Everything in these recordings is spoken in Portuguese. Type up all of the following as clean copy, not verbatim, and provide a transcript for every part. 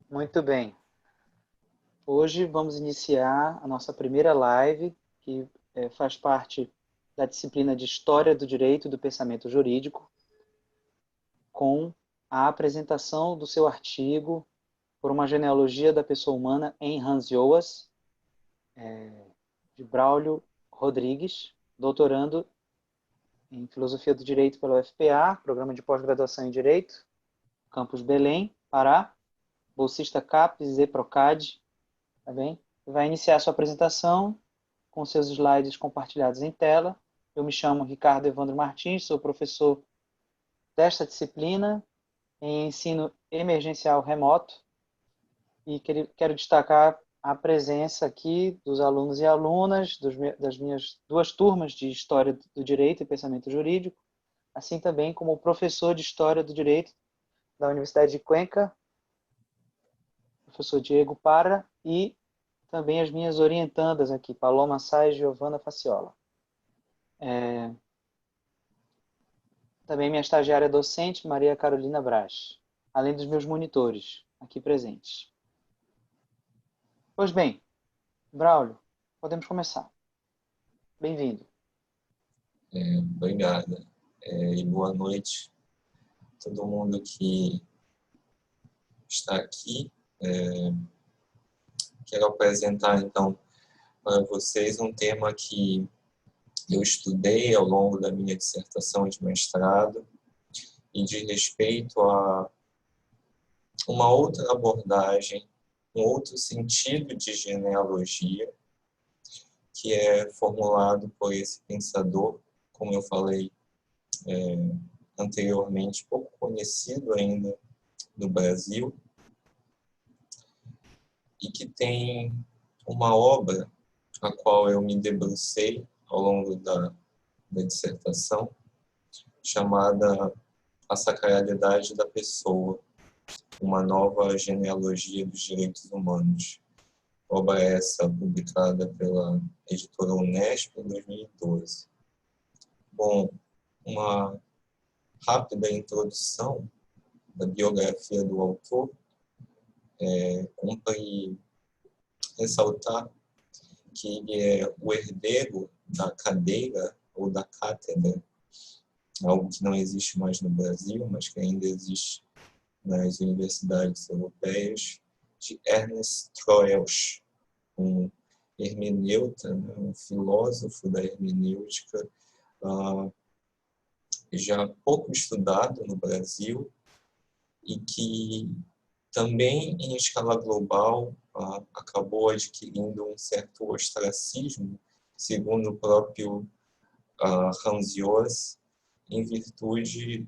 Muito bem. Hoje vamos iniciar a nossa primeira live, que faz parte da disciplina de História do Direito e do Pensamento Jurídico, com a apresentação do seu artigo por uma genealogia da pessoa humana em Hans Joas, de Braulio Rodrigues, doutorando em Filosofia do Direito pela UFPA, Programa de Pós-Graduação em Direito, Campus Belém, Pará, bolsista CAPES e Procad, tá bem? Vai iniciar a sua apresentação com seus slides compartilhados em tela. Eu me chamo Ricardo Evandro Martins, sou professor desta disciplina em ensino emergencial remoto e quero destacar a presença aqui dos alunos e alunas das minhas duas turmas de História do Direito e Pensamento Jurídico, assim também como o professor de História do Direito da Universidade de Cuenca, professor Diego Parra, e também as minhas orientandas aqui, Paloma Sá e Giovana Faciola. Também minha estagiária docente, Maria Carolina Braz, além dos meus monitores aqui presentes. Pois bem, Braulio, podemos começar. Bem-vindo. Obrigado. E boa noite a todo mundo que está aqui. Quero apresentar, então, para vocês um tema que eu estudei ao longo da minha dissertação de mestrado e diz respeito a uma outra abordagem, um outro sentido de genealogia que é formulado por esse pensador, como eu falei anteriormente, pouco conhecido ainda no Brasil, e que tem uma obra a qual eu me debrucei ao longo da dissertação, chamada A Sacralidade da Pessoa, uma nova genealogia dos direitos humanos. Obra essa publicada pela editora Unesp em 2012. Bom, uma rápida introdução da biografia do autor, cumpre ressaltar que ele é o herdeiro da cadeira ou da cátedra, algo que não existe mais no Brasil, mas que ainda existe nas universidades europeias, de Ernest Troeltsch, um hermeneuta, um filósofo da hermenêutica, já pouco estudado no Brasil e que também, em escala global, acabou adquirindo um certo ostracismo, segundo o próprio Hans Joas, em virtude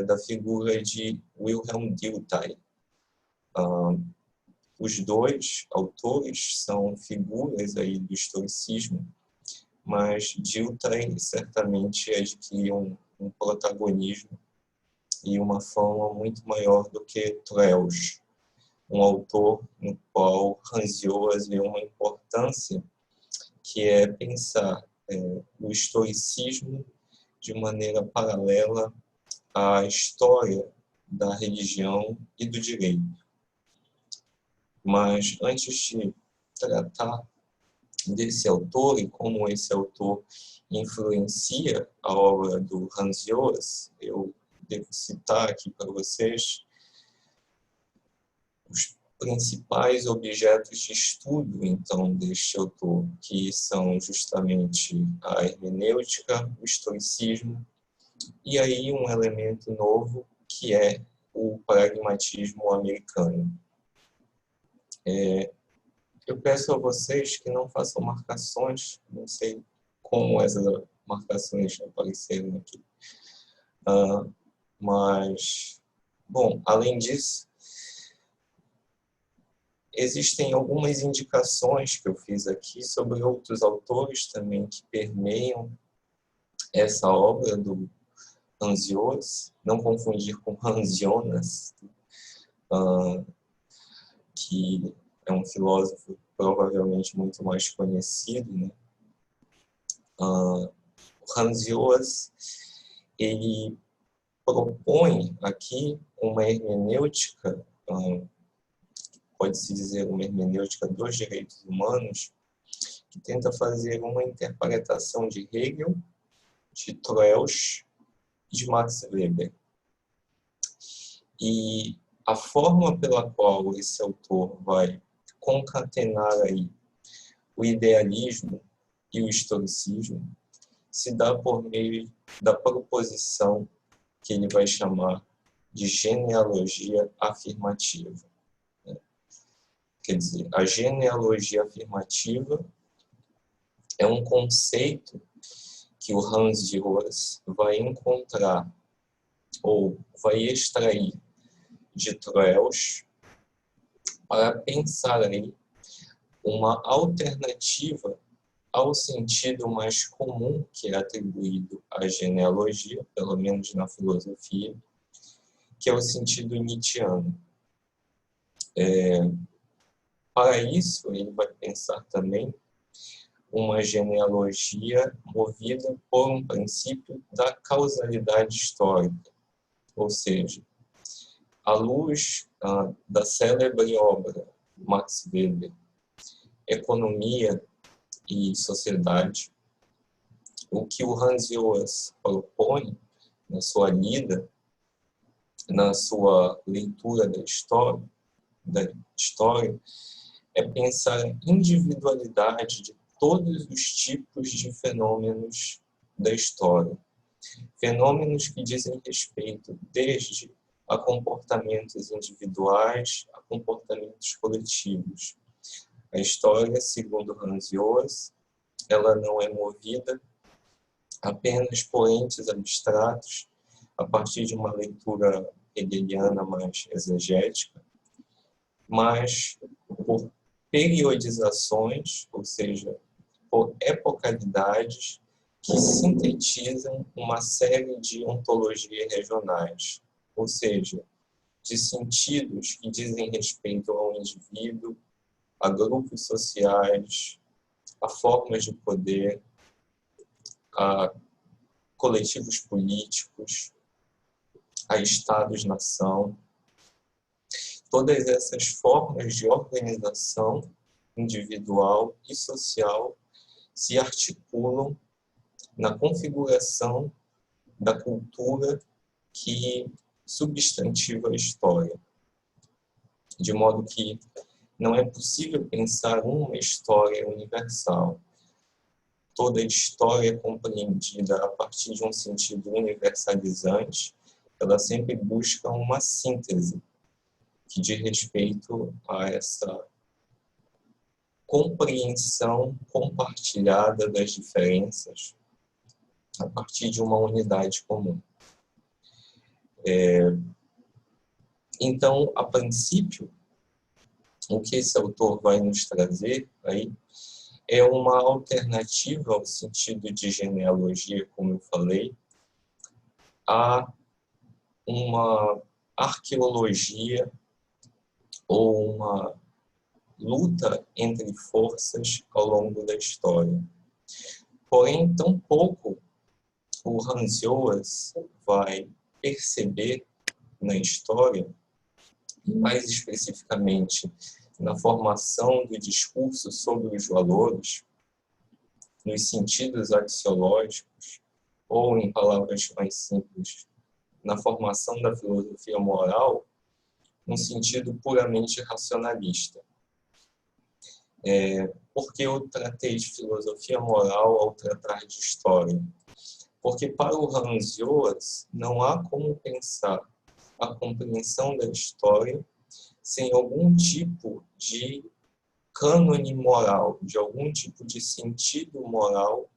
da figura de Wilhelm Dilthey. Os dois autores são figuras aí do historicismo, mas Dilthey certamente adquiriu um protagonismo e uma fama muito maior do que Troeltsch, um autor no qual Hans Joas vê uma importância, que é pensar o historicismo de maneira paralela à história da religião e do direito. Mas antes de tratar desse autor e como esse autor influencia a obra do Hans Joas, eu devo citar aqui para vocês os principais objetos de estudo, então, deste autor, que são justamente a hermenêutica, o estoicismo, e aí um elemento novo, que é o pragmatismo americano. Eu peço a vocês que não façam marcações, não sei como essas marcações apareceram aqui, mas, bom, além disso, existem algumas indicações que eu fiz aqui sobre outros autores também que permeiam essa obra do Hans Joas, não confundir com Hans Jonas, que é um filósofo provavelmente muito mais conhecido, né? O Hans Joas, ele propõe aqui uma hermenêutica pode-se dizer, uma hermenêutica dos direitos humanos, que tenta fazer uma interpretação de Hegel, de Troeltsch e de Max Weber. E a forma pela qual esse autor vai concatenar aí o idealismo e o historicismo se dá por meio da proposição que ele vai chamar de genealogia afirmativa. Quer dizer, a genealogia afirmativa é um conceito que o Hans Dios vai encontrar ou vai extrair de Troeltsch para pensar aí uma alternativa ao sentido mais comum que é atribuído à genealogia, pelo menos na filosofia, que é o sentido nietzschiano. Para isso, ele vai pensar também uma genealogia movida por um princípio da causalidade histórica, ou seja, à luz da célebre obra Max Weber, Economia e Sociedade, o que o Hans Joas propõe na sua lida, na sua leitura da história, é pensar a individualidade de todos os tipos de fenômenos da história. Fenômenos que dizem respeito desde a comportamentos individuais a comportamentos coletivos. A história, segundo Hans Joas, ela não é movida apenas por entes abstratos, a partir de uma leitura hegeliana mais exegética, mas por periodizações, ou seja, por epocalidades que sintetizam uma série de ontologias regionais, ou seja, de sentidos que dizem respeito ao indivíduo, a grupos sociais, a formas de poder, a coletivos políticos, a estados-nação. Todas essas formas de organização individual e social se articulam na configuração da cultura que substantiva a história. De modo que não é possível pensar uma história universal. Toda história compreendida a partir de um sentido universalizante, ela sempre busca uma síntese que diz respeito a essa compreensão compartilhada das diferenças a partir de uma unidade comum. Então, a princípio, o que esse autor vai nos trazer aí é uma alternativa ao sentido de genealogia, como eu falei, a uma arqueologia ou uma luta entre forças ao longo da história. Porém, tampouco o Hans Joas vai perceber na história, e mais especificamente na formação do discurso sobre os valores, nos sentidos axiológicos, ou, em palavras mais simples, na formação da filosofia moral, num sentido puramente racionalista. Por que eu tratei de filosofia moral ao tratar de história? Porque para o Hans Joas não há como pensar a compreensão da história sem algum tipo de cânone moral, de algum tipo de sentido moral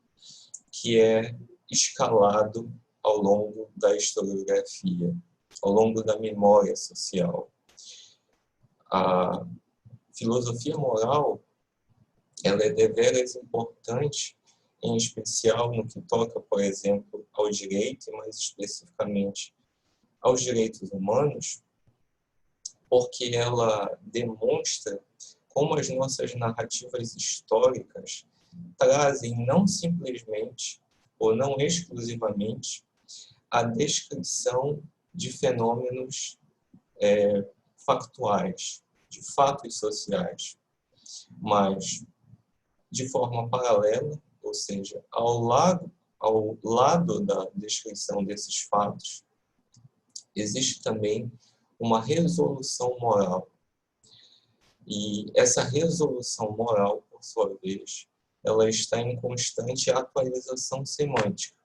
que é escalado ao longo da historiografia, ao longo da memória social. A filosofia moral, ela é deveras importante, em especial no que toca, por exemplo, ao direito, e mais especificamente aos direitos humanos, porque ela demonstra como as nossas narrativas históricas trazem não simplesmente, ou não exclusivamente, a descrição de fenômenos factuais, de fatos sociais, mas de forma paralela, ou seja, ao lado da descrição desses fatos, existe também uma resolução moral. E essa resolução moral, por sua vez, ela está em constante atualização semântica.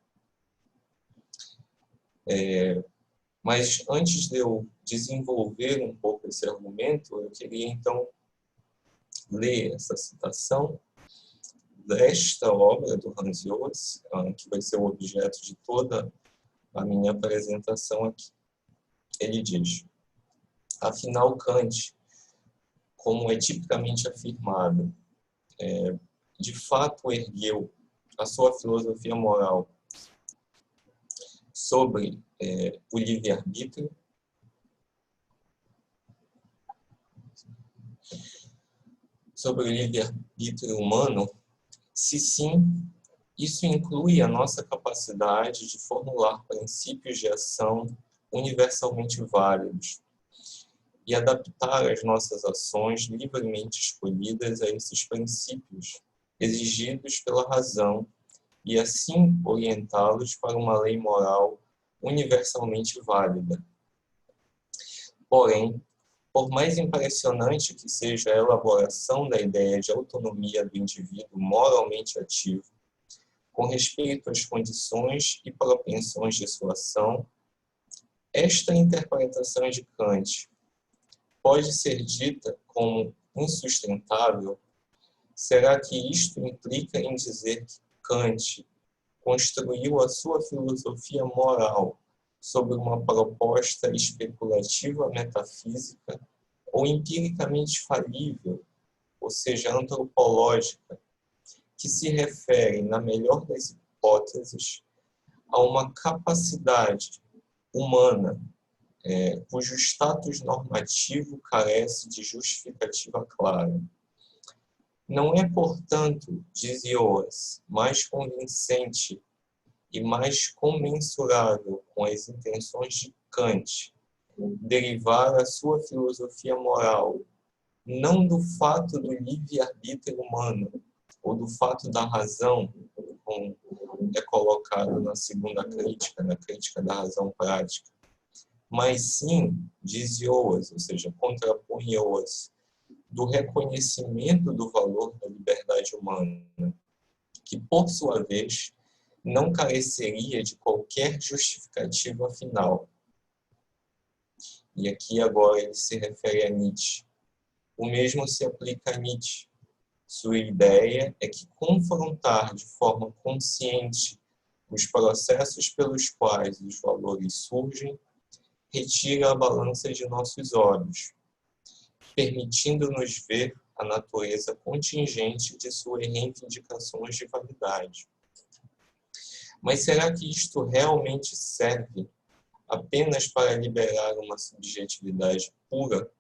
Mas antes de eu desenvolver um pouco esse argumento, eu queria então ler essa citação desta obra do Hans Joas, que vai ser o objeto de toda a minha apresentação aqui. Ele diz: afinal, Kant, como é tipicamente afirmado, de fato ergueu a sua filosofia moral sobre o livre-arbítrio, humano. Se sim, isso inclui a nossa capacidade de formular princípios de ação universalmente válidos e adaptar as nossas ações livremente escolhidas a esses princípios exigidos pela razão e assim orientá-los para uma lei moral universalmente válida. Porém, por mais impressionante que seja a elaboração da ideia de autonomia do indivíduo moralmente ativo, com respeito às condições e propensões de sua ação, esta interpretação de Kant pode ser dita como insustentável? Será que isto implica em dizer que Kant construiu a sua filosofia moral sobre uma proposta especulativa metafísica ou empiricamente falível, ou seja, antropológica, que se refere, na melhor das hipóteses, a uma capacidade humana cujo status normativo carece de justificativa clara? Não é, portanto, diz Joas, mais convincente e mais comensurável com as intenções de Kant derivar a sua filosofia moral não do fato do livre-arbítrio humano ou do fato da razão, como é colocado na segunda crítica, na crítica da razão prática, mas sim, diz Joas, ou seja, contrapõe Joas, do reconhecimento do valor da liberdade humana, que, por sua vez, não careceria de qualquer justificativa final. E aqui agora ele se refere a Nietzsche. O mesmo se aplica a Nietzsche. Sua ideia é que confrontar de forma consciente os processos pelos quais os valores surgem retira a balança de nossos olhos, permitindo-nos ver a natureza contingente de suas reivindicações de validade. Mas será que isto realmente serve apenas para liberar uma subjetividade pura?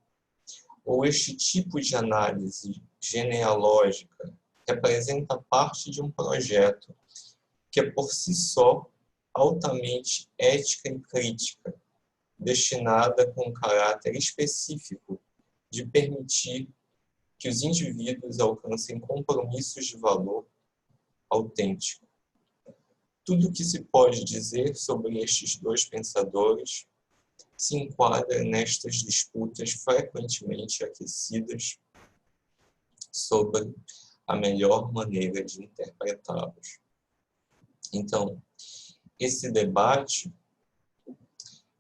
Ou este tipo de análise genealógica representa parte de um projeto que é por si só altamente ética e crítica, destinada com um caráter específico de permitir que os indivíduos alcancem compromissos de valor autêntico? Tudo o que se pode dizer sobre estes dois pensadores se enquadra nestas disputas frequentemente aquecidas sobre a melhor maneira de interpretá-los. Então, esse debate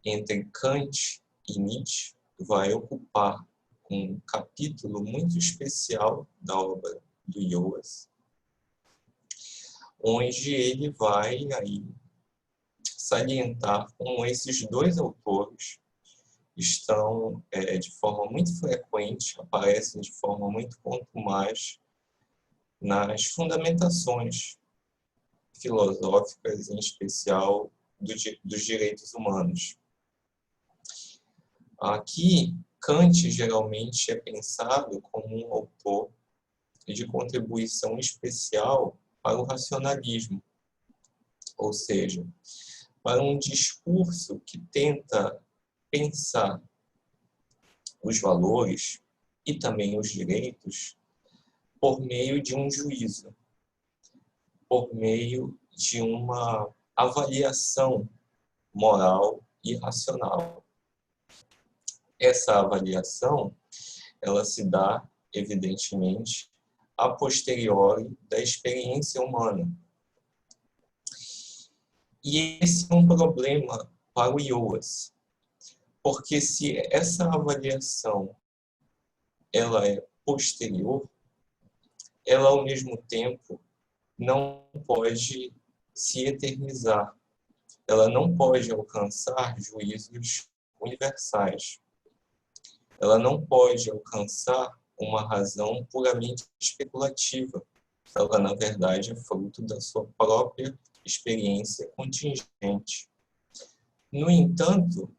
entre Kant e Nietzsche vai ocupar um capítulo muito especial da obra do Joas, onde ele vai aí salientar como esses dois autores estão de forma muito frequente, aparecem de forma muito contumaz nas fundamentações filosóficas, em especial dos direitos humanos. Aqui, Kant geralmente é pensado como um autor de contribuição especial para o racionalismo, ou seja, para um discurso que tenta pensar os valores e também os direitos por meio de um juízo, por meio de uma avaliação moral e racional. Essa avaliação, ela se dá, evidentemente, a posteriori da experiência humana. E esse é um problema para o IOAS, porque se essa avaliação ela é posterior, ela ao mesmo tempo não pode se eternizar, ela não pode alcançar juízos universais, ela não pode alcançar uma razão puramente especulativa, ela na verdade é fruto da sua própria experiência contingente. No entanto,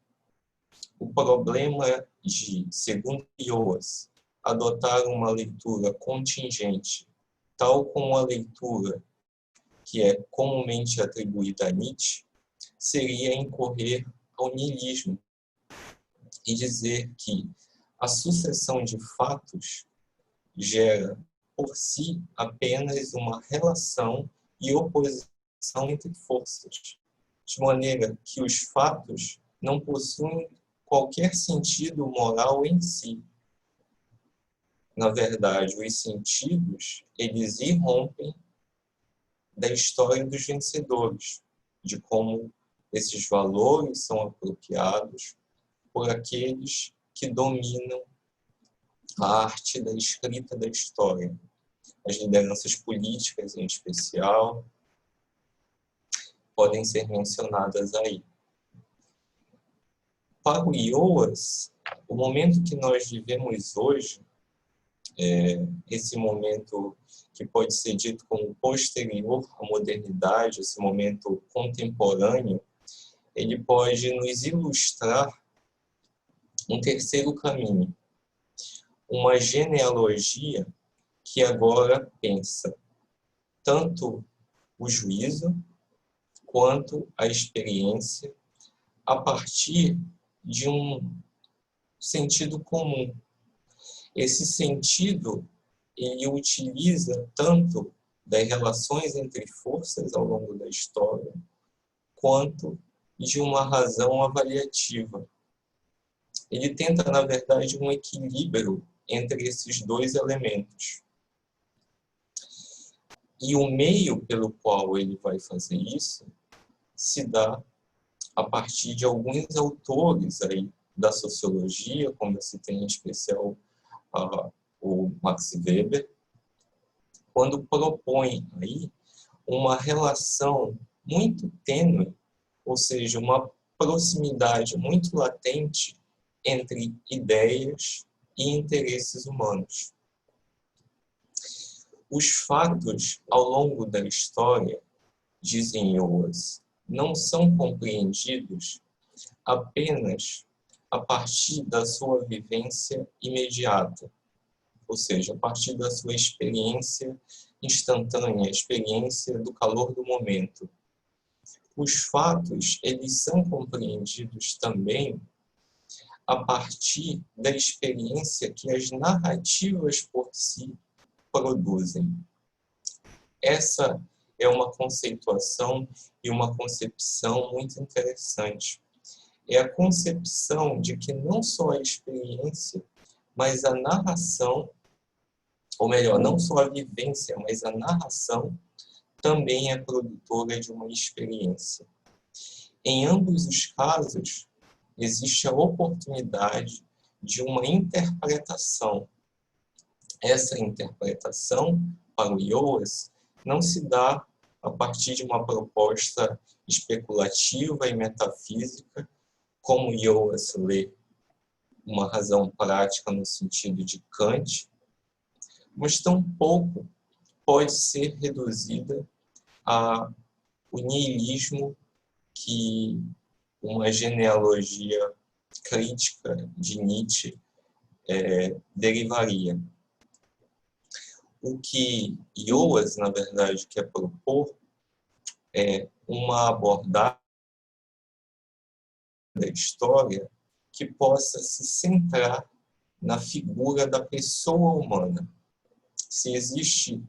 o problema de, segundo IOAS, adotar uma leitura contingente, tal como a leitura que é comumente atribuída a Nietzsche, seria incorrer ao niilismo e dizer que a sucessão de fatos gera por si apenas uma relação e oposição entre forças, de maneira que os fatos não possuem qualquer sentido moral em si. Na verdade, os sentidos, eles irrompem da história dos vencedores, de como esses valores são apropriados por aqueles que dominam a arte da escrita da história, as lideranças políticas em especial, podem ser mencionadas aí. Para o IOAS, o momento que nós vivemos hoje, esse momento que pode ser dito como posterior à modernidade, esse momento contemporâneo, ele pode nos ilustrar um terceiro caminho, uma genealogia que agora pensa tanto o juízo quanto a experiência a partir de um sentido comum. Esse sentido, ele utiliza tanto das relações entre forças ao longo da história, quanto de uma razão avaliativa. Ele tenta, na verdade, um equilíbrio entre esses dois elementos. E o meio pelo qual ele vai fazer isso se dá a partir de alguns autores aí da sociologia, como eu citei em especial o Max Weber, quando propõe aí uma relação muito tênue, ou seja, uma proximidade muito latente entre ideias e interesses humanos. Os fatos ao longo da história, dizem IOAS, não são compreendidos apenas a partir da sua vivência imediata, ou seja, a partir da sua experiência instantânea, a experiência do calor do momento. Os fatos, eles são compreendidos também a partir da experiência que as narrativas por si produzem. Essa é uma conceituação e uma concepção muito interessante. É a concepção de que não só a experiência, mas a narração, ou melhor, não só a vivência, mas a narração também é produtora de uma experiência. Em ambos os casos, existe a oportunidade de uma interpretação. Essa interpretação, para o IOAS, não se dá a partir de uma proposta especulativa e metafísica, como IOAS lê uma razão prática no sentido de Kant, mas tampouco pode ser reduzida ao niilismo que uma genealogia crítica de Nietzsche derivaria. O que IOAS, na verdade, quer propor é uma abordagem da história que possa se centrar na figura da pessoa humana. Se existe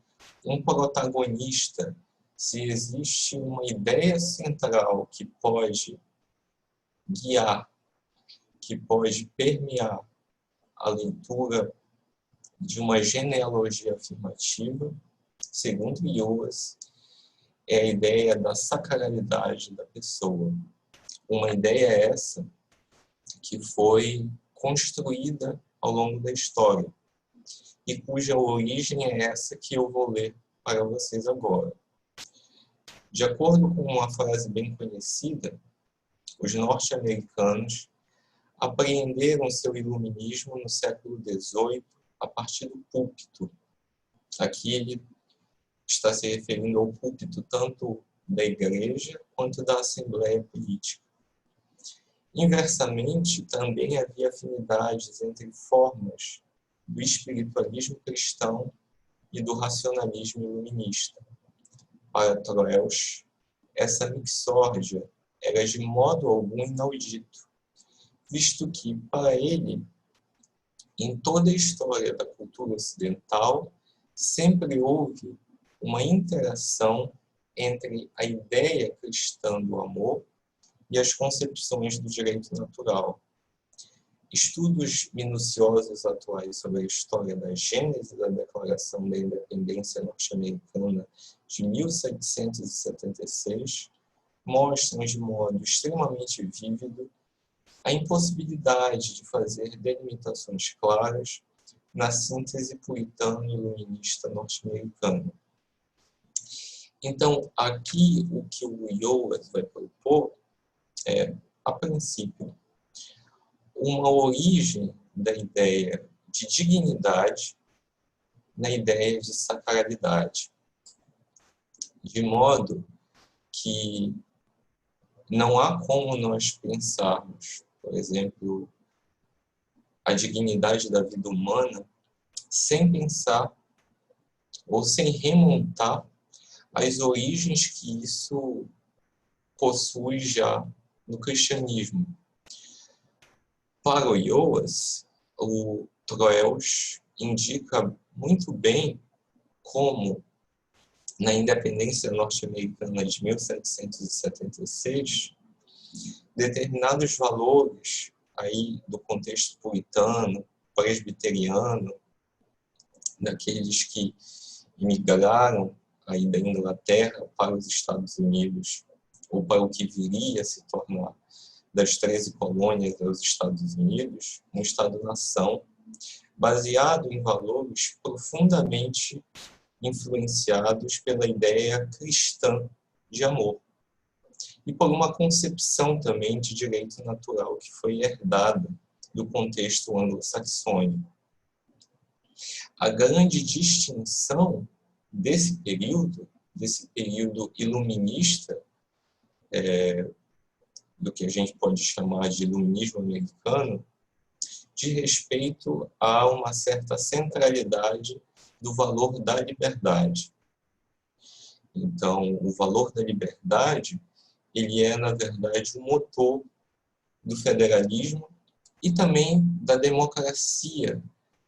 um protagonista, se existe uma ideia central que pode guiar, que pode permear a leitura de uma genealogia afirmativa, segundo Ioas, é a ideia da sacralidade da pessoa. Uma ideia essa que foi construída ao longo da história e cuja origem é essa que eu vou ler para vocês agora. De acordo com uma frase bem conhecida, os norte-americanos apreenderam seu iluminismo no século XVIII a partir do púlpito. Aqui ele está se referindo ao púlpito tanto da igreja quanto da assembleia política. Inversamente, também havia afinidades entre formas do espiritualismo cristão e do racionalismo iluminista. Para Troeltsch, essa mixórdia era de modo algum inaudito, visto que, para ele, em toda a história da cultura ocidental, sempre houve uma interação entre a ideia cristã do amor e as concepções do direito natural. Estudos minuciosos atuais sobre a história da gênese da Declaração da Independência norte-americana de 1776 mostram de modo extremamente vívido a impossibilidade de fazer delimitações claras na síntese puritano-iluminista norte-americana. Então, aqui o que o Ioas vai propor é, a princípio, uma origem da ideia de dignidade na ideia de sacralidade, de modo que não há como nós pensarmos, por exemplo, a dignidade da vida humana sem pensar ou sem remontar as origens que isso possui já no cristianismo. Para o Ioas, o Troeltsch indica muito bem como, na independência norte-americana de 1776, determinados valores aí do contexto puritano, presbiteriano, daqueles que imigraram aí da Inglaterra para os Estados Unidos, ou para o que viria a se tornar das 13 colônias dos Estados Unidos, um Estado-nação baseado em valores profundamente influenciados pela ideia cristã de amor e por uma concepção também de direito natural que foi herdada do contexto anglo-saxônico. A grande distinção desse período iluminista, do que a gente pode chamar de iluminismo americano, de respeito a uma certa centralidade do valor da liberdade. Então, o valor da liberdade, ele é, na verdade, o motor do federalismo e também da democracia,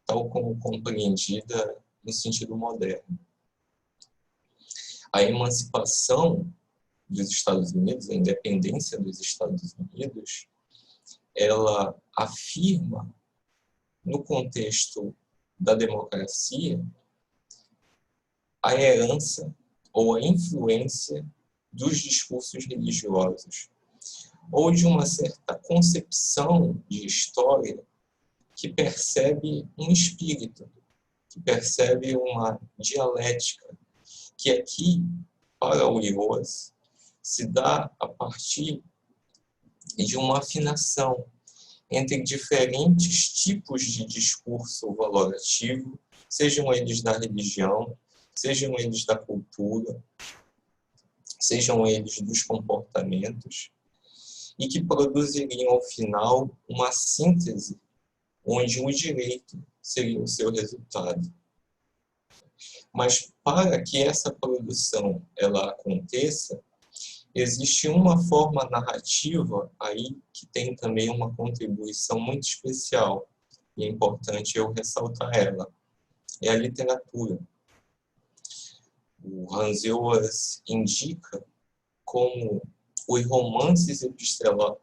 tal como compreendida no sentido moderno. A emancipação dos Estados Unidos, a independência dos Estados Unidos, ela afirma, no contexto da democracia, a herança ou a influência dos discursos religiosos, ou de uma certa concepção de história que percebe um espírito, que percebe uma dialética, que aqui, para o Ioas, se dá a partir de uma afinação entre diferentes tipos de discurso valorativo, sejam eles da religião, sejam eles da cultura, sejam eles dos comportamentos, e que produziriam, ao final, uma síntese onde o direito seria o seu resultado. Mas para que essa produção ela aconteça, existe uma forma narrativa aí que tem também uma contribuição muito especial, e é importante eu ressaltar ela, é a literatura. O Hans Joas indica como os romances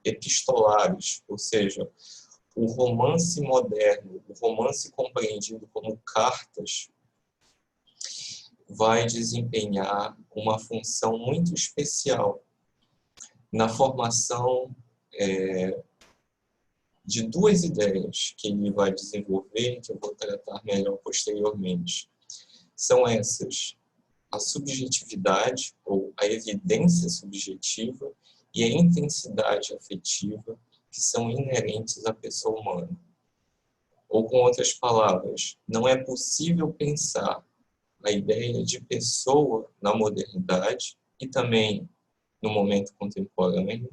epistolares, ou seja, o romance moderno, o romance compreendido como cartas, vai desempenhar uma função muito especial na formação de duas ideias que ele vai desenvolver, que eu vou tratar melhor posteriormente. São essas: a subjetividade, ou a evidência subjetiva, e a intensidade afetiva, que são inerentes à pessoa humana. Ou, com outras palavras, não é possível pensar a ideia de pessoa na modernidade e também no momento contemporâneo,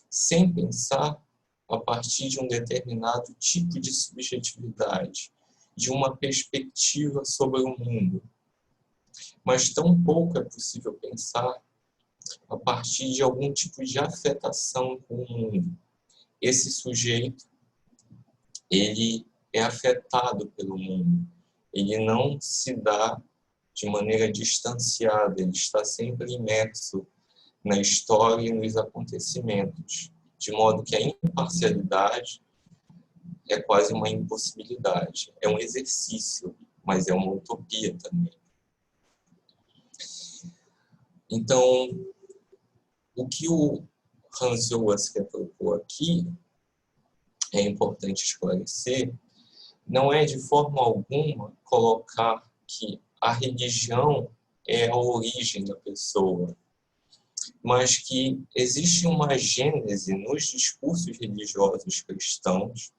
sem pensar a partir de um determinado tipo de subjetividade, de uma perspectiva sobre o mundo. Mas tampouco é possível pensar a partir de algum tipo de afetação com o mundo. Esse sujeito, ele é afetado pelo mundo. Ele não se dá de maneira distanciada, ele está sempre imerso na história e nos acontecimentos, de modo que a imparcialidade é quase uma impossibilidade. É um exercício, mas é uma utopia também. Então, o que o Hans Joas quer propor aqui, é importante esclarecer, não é de forma alguma colocar que a religião é a origem da pessoa, mas que existe uma gênese nos discursos religiosos cristãos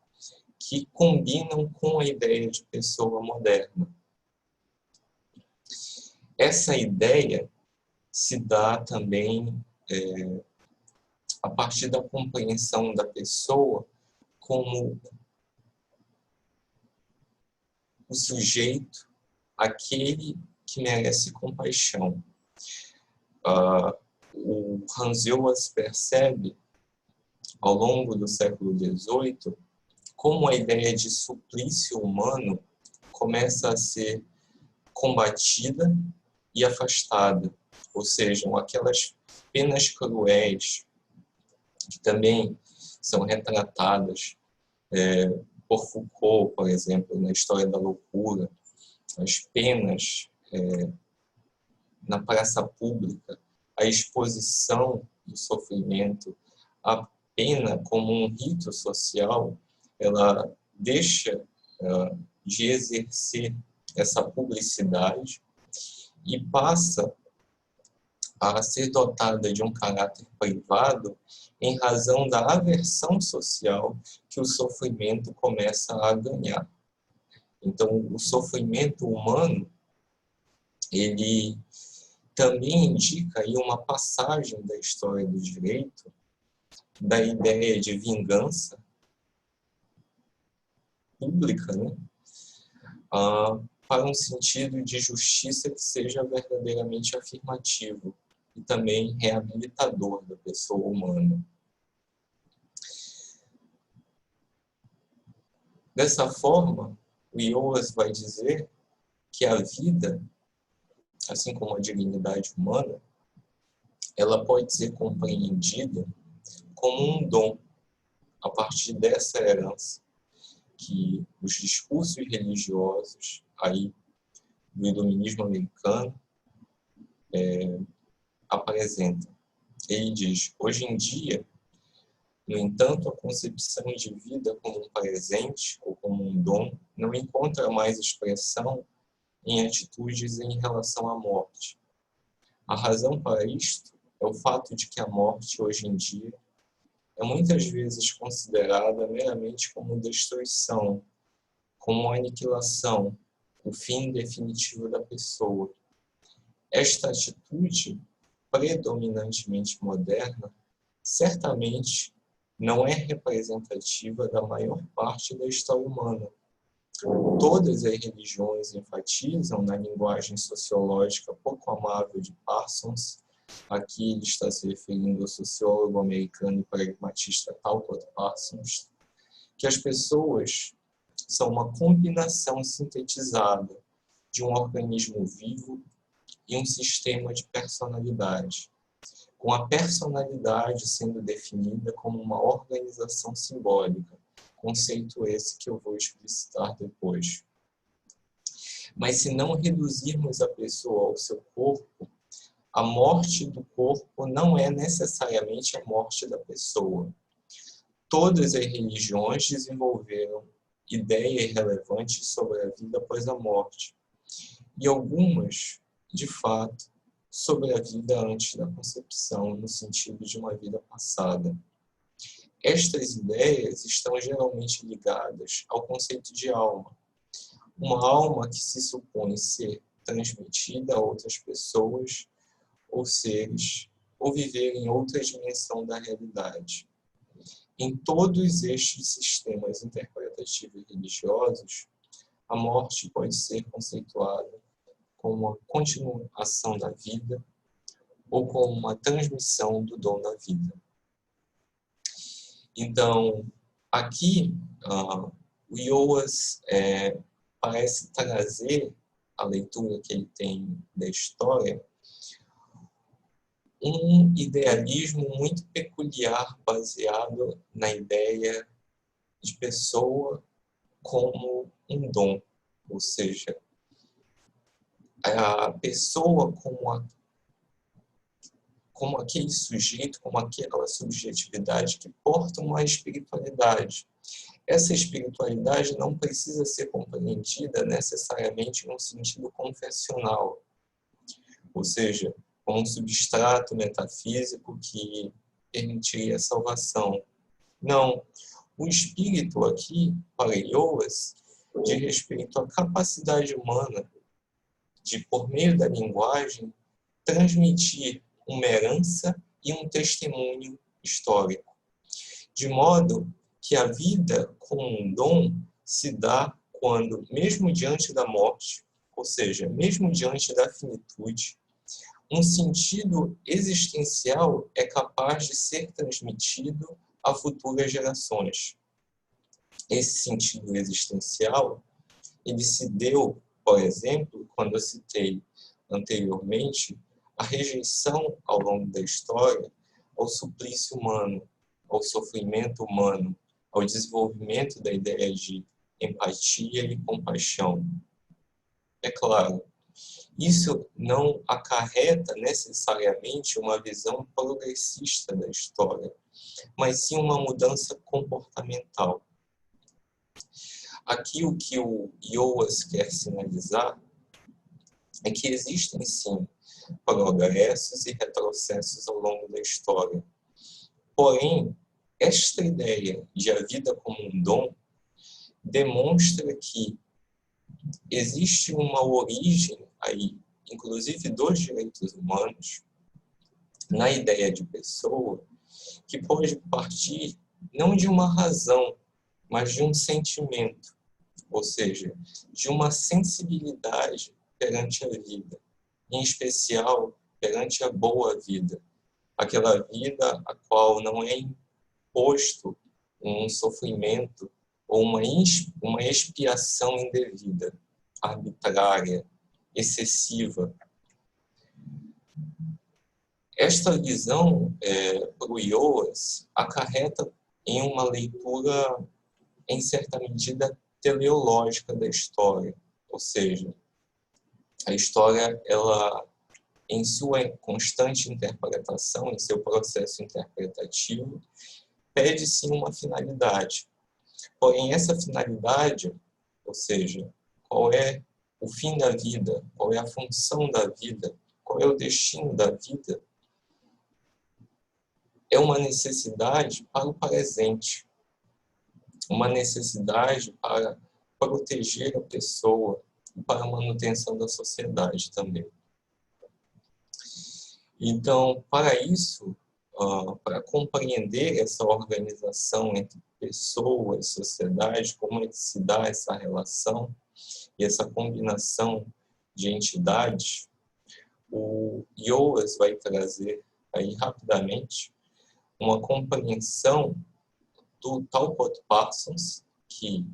que combinam com a ideia de pessoa moderna. Essa ideia se dá também a partir da compreensão da pessoa como o sujeito, aquele que merece compaixão. O Hans Joas percebe, ao longo do século XVIII, como a ideia de suplício humano começa a ser combatida e afastada, ou seja, aquelas penas cruéis que também são retratadas por Foucault, por exemplo, na História da Loucura, as penas na praça pública, a exposição do sofrimento, a pena como um rito social, ela deixa de exercer essa publicidade e passa a ser dotada de um caráter privado em razão da aversão social que o sofrimento começa a ganhar. Então, o sofrimento humano, ele também indica aí uma passagem da história do direito, da ideia de vingança pública, né, para um sentido de justiça que seja verdadeiramente afirmativo e também reabilitador da pessoa humana. Dessa forma, o Joas vai dizer que a vida, assim como a dignidade humana, ela pode ser compreendida como um dom a partir dessa herança que os discursos religiosos aí do iluminismo americano apresentam. Ele diz: hoje em dia, no entanto, a concepção de vida como um presente ou como um dom não encontra mais expressão em atitudes em relação à morte. A razão para isto é o fato de que a morte, hoje em dia, é muitas vezes considerada meramente como destruição, como aniquilação, o fim definitivo da pessoa. Esta atitude, predominantemente moderna, certamente não é representativa da maior parte da história humana. Todas as religiões enfatizam, na linguagem sociológica pouco amável de Parsons, aqui ele está se referindo ao sociólogo americano e pragmatista Talcott Parsons, que as pessoas são uma combinação sintetizada de um organismo vivo e um sistema de personalidade, com a personalidade sendo definida como uma organização simbólica, conceito esse que eu vou explicitar depois. Mas se não reduzirmos a pessoa ao seu corpo, a morte do corpo não é necessariamente a morte da pessoa. Todas as religiões desenvolveram ideias relevantes sobre a vida após a morte, e algumas, de fato, sobre a vida antes da concepção, no sentido de uma vida passada. Estas ideias estão geralmente ligadas ao conceito de alma, uma alma que se supõe ser transmitida a outras pessoas ou seres, ou viver em outra dimensão da realidade. Em todos estes sistemas interpretativos religiosos, a morte pode ser conceituada como a continuação da vida ou como uma transmissão do dom da vida. Então, aqui, o Ioas parece trazer a leitura que ele tem da história um idealismo muito peculiar baseado na ideia de pessoa como um dom, ou seja, a pessoa como aquele sujeito, como aquela subjetividade que porta uma espiritualidade. Essa espiritualidade não precisa ser compreendida necessariamente num sentido confessional, ou seja, como um substrato metafísico que permitiria a salvação. Não. O espírito aqui, para Ioas, diz respeito à capacidade humana de, por meio da linguagem, transmitir uma herança e um testemunho histórico, de modo que a vida como um dom se dá quando, mesmo diante da morte, ou seja, mesmo diante da finitude, um sentido existencial é capaz de ser transmitido a futuras gerações. Esse sentido existencial, ele se deu, por exemplo, quando eu citei anteriormente, a rejeição ao longo da história ao suplício humano, ao sofrimento humano, ao desenvolvimento da ideia de empatia e compaixão. É claro, isso não acarreta necessariamente uma visão progressista da história, mas sim uma mudança comportamental. Aqui o que o Ioas quer sinalizar é que existem sim progressos e retrocessos ao longo da história. Porém, esta ideia de a vida como um dom demonstra que existe uma origem aí, inclusive dos direitos humanos, na ideia de pessoa, que pode partir não de uma razão, mas de um sentimento, ou seja, de uma sensibilidade perante a vida, em especial perante a boa vida, aquela vida a qual não é imposto um sofrimento ou uma expiação indevida, arbitrária, excessiva. Esta visão, para o Ioas, acarreta em uma leitura, em certa medida, teleológica da história, ou seja, a história, ela, em sua constante interpretação, em seu processo interpretativo, pede sim uma finalidade. Porém, essa finalidade, ou seja, qual é o fim da vida, qual é a função da vida, qual é o destino da vida, é uma necessidade para o presente, uma necessidade para proteger a pessoa e para a manutenção da sociedade também. Então, para isso, para compreender essa organização entre pessoas, sociedade, como é que se dá essa relação e essa combinação de entidades, o Ioas vai trazer aí rapidamente uma compreensão do Talcott Parsons, que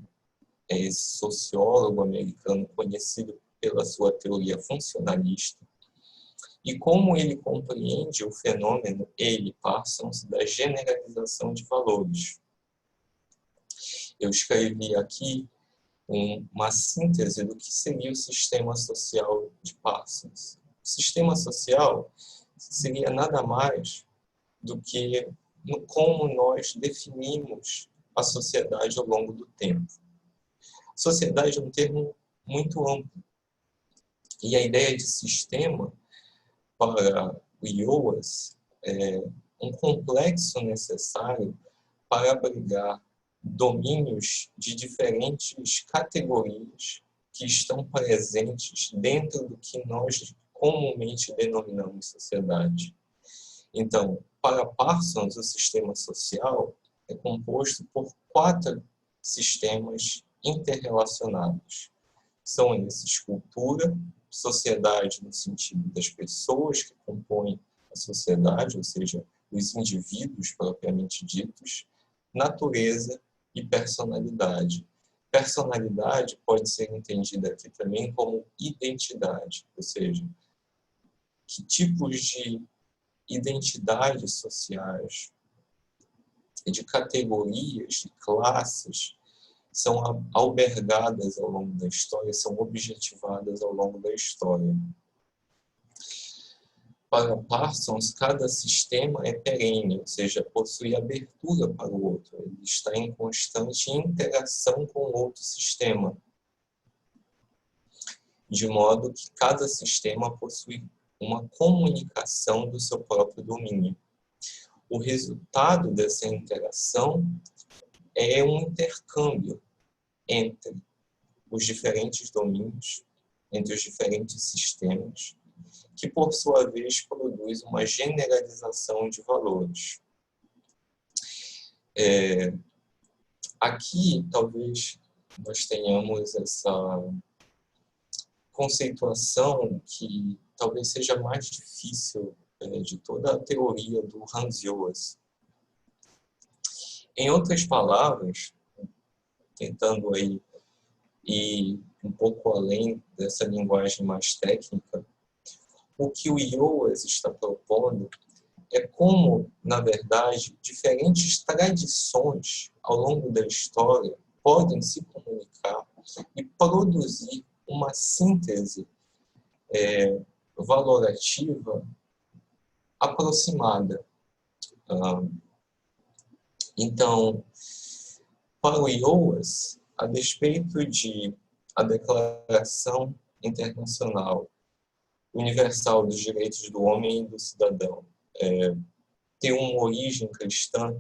é esse sociólogo americano conhecido pela sua teoria funcionalista, e como ele compreende o fenômeno, ele, Parsons, da generalização de valores. Eu escrevi aqui uma síntese do que seria o sistema social de Parsons. O sistema social seria nada mais do que como nós definimos a sociedade ao longo do tempo. Sociedade é um termo muito amplo. E a ideia de sistema, para o Ioas, é um complexo necessário para abrigar domínios de diferentes categorias que estão presentes dentro do que nós comumente denominamos sociedade. Então, para Parsons, o sistema social é composto por 4 sistemas interrelacionados. São esses: cultura, sociedade no sentido das pessoas que compõem a sociedade, ou seja, os indivíduos propriamente ditos, natureza e personalidade. Personalidade pode ser entendida aqui também como identidade, ou seja, que tipos de identidades sociais, de categorias, de classes, são albergadas ao longo da história, são objetivadas ao longo da história. Para Parsons, cada sistema é perene, ou seja, possui abertura para o outro. Ele está em constante interação com o outro sistema, de modo que cada sistema possui uma comunicação do seu próprio domínio. O resultado dessa interação é um intercâmbio entre os diferentes domínios, entre os diferentes sistemas, que, por sua vez, produz uma generalização de valores. Aqui, talvez, nós tenhamos essa conceituação que talvez seja mais difícil de toda a teoria do Hans Joas. Em outras palavras, tentando aí ir um pouco além dessa linguagem mais técnica, o que o Joas está propondo é como, na verdade, diferentes tradições ao longo da história podem se comunicar e produzir uma síntese valorativa aproximada. Então, para o Joas, a despeito de a Declaração Internacional Universal dos Direitos do Homem e do Cidadão ter uma origem cristã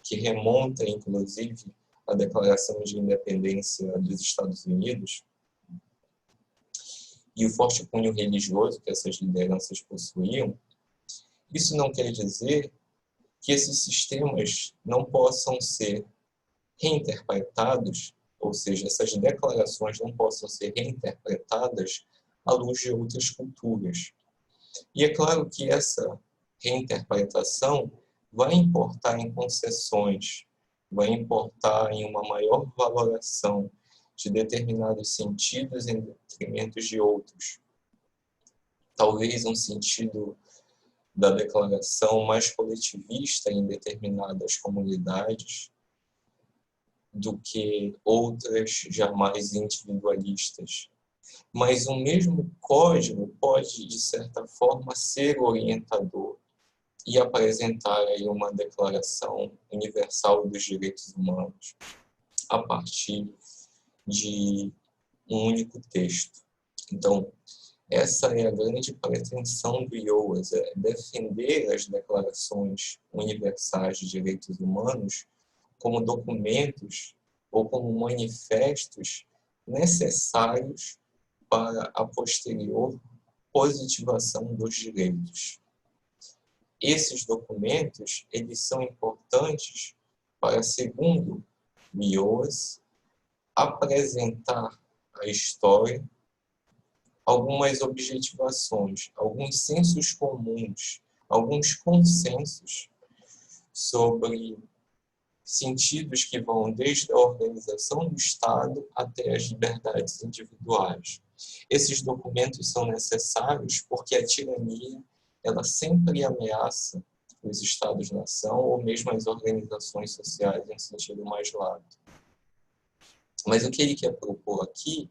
que remonta, inclusive, à Declaração de Independência dos Estados Unidos, e o forte cunho religioso que essas lideranças possuíam, isso não quer dizer que esses sistemas não possam ser reinterpretados, ou seja, essas declarações não possam ser reinterpretadas à luz de outras culturas. E é claro que essa reinterpretação vai importar em concessões, vai importar em uma maior valoração de determinados sentidos em detrimento de outros. Talvez um sentido da declaração mais coletivista em determinadas comunidades do que outras jamais individualistas. Mas o mesmo código pode, de certa forma, ser orientador e apresentar aí uma declaração universal dos direitos humanos a partir de um único texto. Então, essa é a grande pretensão do Joas, é defender as declarações universais de direitos humanos como documentos ou como manifestos necessários para a posterior positivação dos direitos. Esses documentos, eles são importantes para, segundo Joas, apresentar a história, algumas objetivações, alguns sensos comuns, alguns consensos sobre sentidos que vão desde a organização do Estado até as liberdades individuais. Esses documentos são necessários porque a tirania ela sempre ameaça os Estados-nação ou mesmo as organizações sociais em sentido mais lato. Mas o que ele quer propor aqui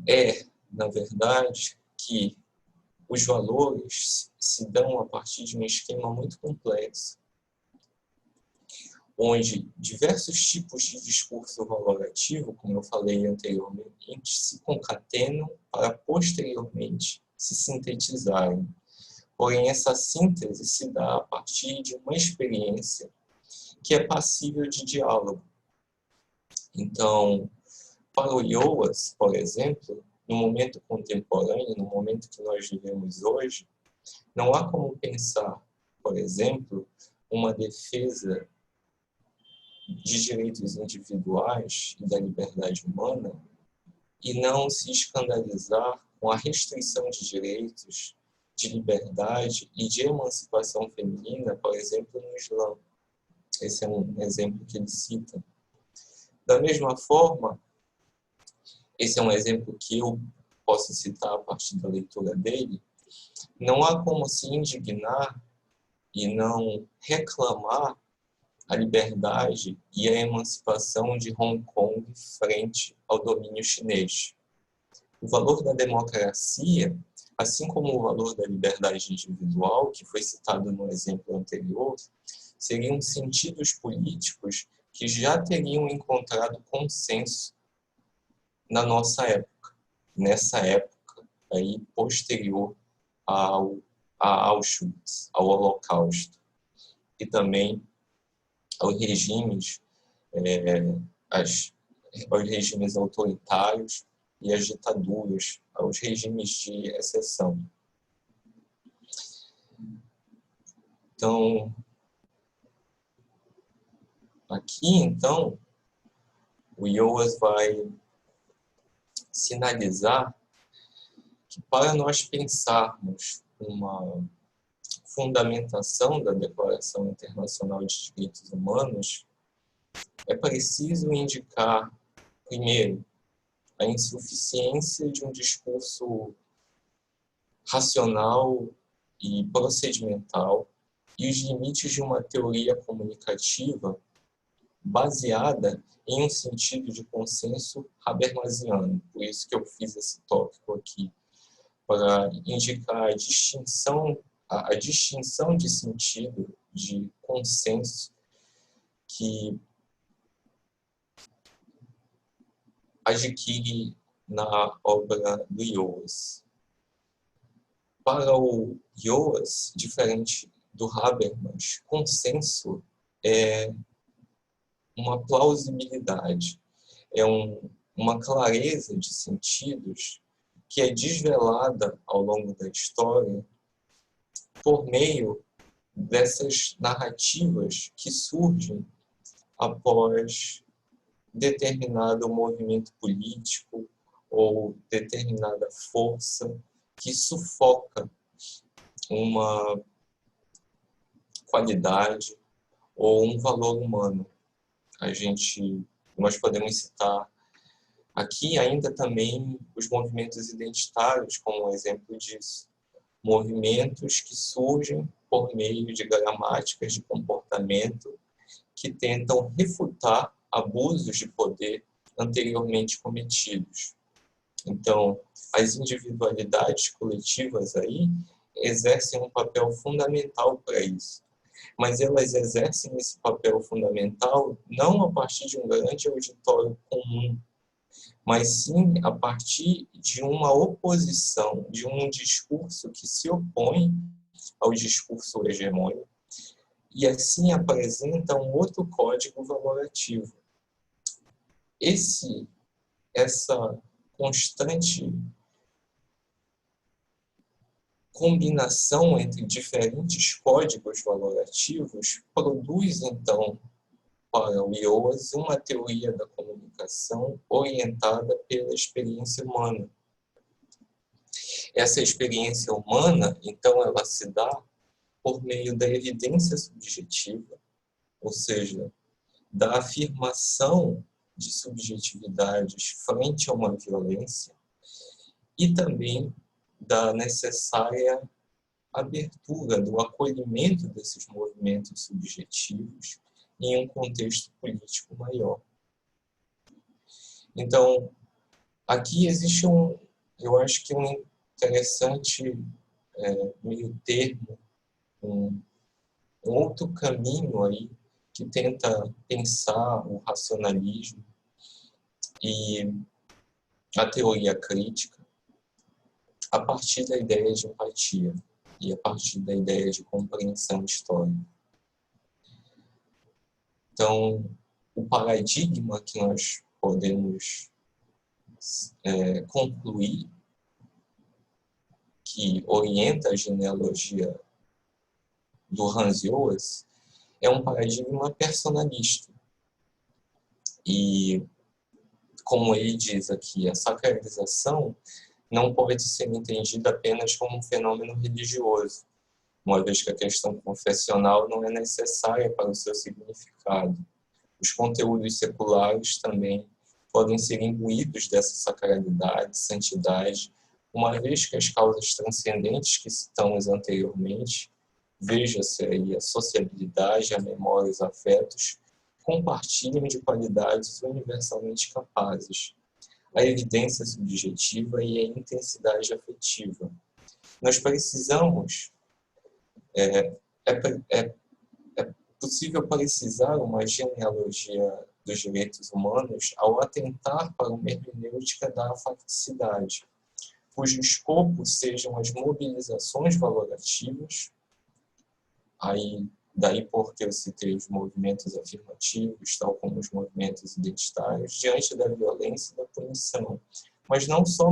é, na verdade, que os valores se dão a partir de um esquema muito complexo, onde diversos tipos de discurso valorativo, como eu falei anteriormente, se concatenam para posteriormente se sintetizarem. Porém, essa síntese se dá a partir de uma experiência que é passível de diálogo. Então, para o Ioas, por exemplo, no momento contemporâneo, no momento que nós vivemos hoje, não há como pensar, por exemplo, uma defesa de direitos individuais e da liberdade humana e não se escandalizar com a restrição de direitos, de liberdade e de emancipação feminina, por exemplo, no Islã. Esse é um exemplo que ele cita. Da mesma forma, esse é um exemplo que eu posso citar a partir da leitura dele, não há como se indignar e não reclamar a liberdade e a emancipação de Hong Kong frente ao domínio chinês. O valor da democracia, assim como o valor da liberdade individual, que foi citado no exemplo anterior, seriam sentidos políticos que já teriam encontrado consenso na nossa época, nessa época aí posterior a Auschwitz, ao Holocausto, e também aos regimes, aos regimes autoritários e às ditaduras, aos regimes de exceção. Então, aqui, então, o Ioas vai sinalizar que para nós pensarmos uma fundamentação da Declaração Internacional de Direitos Humanos, é preciso indicar, primeiro, a insuficiência de um discurso racional e procedimental e os limites de uma teoria comunicativa baseada em um sentido de consenso habermasiano. Por isso que eu fiz esse tópico aqui, para indicar a distinção de sentido, de consenso, que adquire na obra do Ioas. Para o Ioas, diferente do Habermas, consenso é uma plausibilidade, é uma clareza de sentidos que é desvelada ao longo da história por meio dessas narrativas que surgem após determinado movimento político ou determinada força que sufoca uma qualidade ou um valor humano. Nós podemos citar aqui ainda também os movimentos identitários como um exemplo disso. Movimentos que surgem por meio de gramáticas de comportamento que tentam refutar abusos de poder anteriormente cometidos. Então, as individualidades coletivas aí exercem um papel fundamental para isso. Mas elas exercem esse papel fundamental não a partir de um grande auditório comum, mas sim a partir de uma oposição, de um discurso que se opõe ao discurso hegemônico e assim apresenta um outro código valorativo. Essa constante combinação entre diferentes códigos valorativos produz, então, para o Ioas, uma teoria da comunicação orientada pela experiência humana. Essa experiência humana, então, ela se dá por meio da evidência subjetiva, ou seja, da afirmação de subjetividades frente a uma violência e também da necessária abertura, do acolhimento desses movimentos subjetivos em um contexto político maior. Então, aqui existe eu acho que um interessante meio termo, um outro caminho aí que tenta pensar o racionalismo e a teoria crítica a partir da ideia de empatia e a partir da ideia de compreensão histórica. Então, o paradigma que nós podemos concluir, que orienta a genealogia do Hans Joas, é um paradigma personalista. E, como ele diz aqui, a sacralização não pode ser entendida apenas como um fenômeno religioso, uma vez que a questão confessional não é necessária para o seu significado. Os conteúdos seculares também podem ser imbuídos dessa sacralidade, santidade, uma vez que as causas transcendentes que citamos anteriormente, veja-se aí a sociabilidade, a memória, os afetos, compartilham de qualidades universalmente capazes, a evidência subjetiva e a intensidade afetiva. Nós precisamos, é possível precisar uma genealogia dos direitos humanos ao atentar para uma hermenêutica da afeticidade, cujo escopo sejam as mobilizações valorativas, daí porque eu citei os movimentos afirmativos, tal como os movimentos identitários, diante da violência e da punição. Mas não só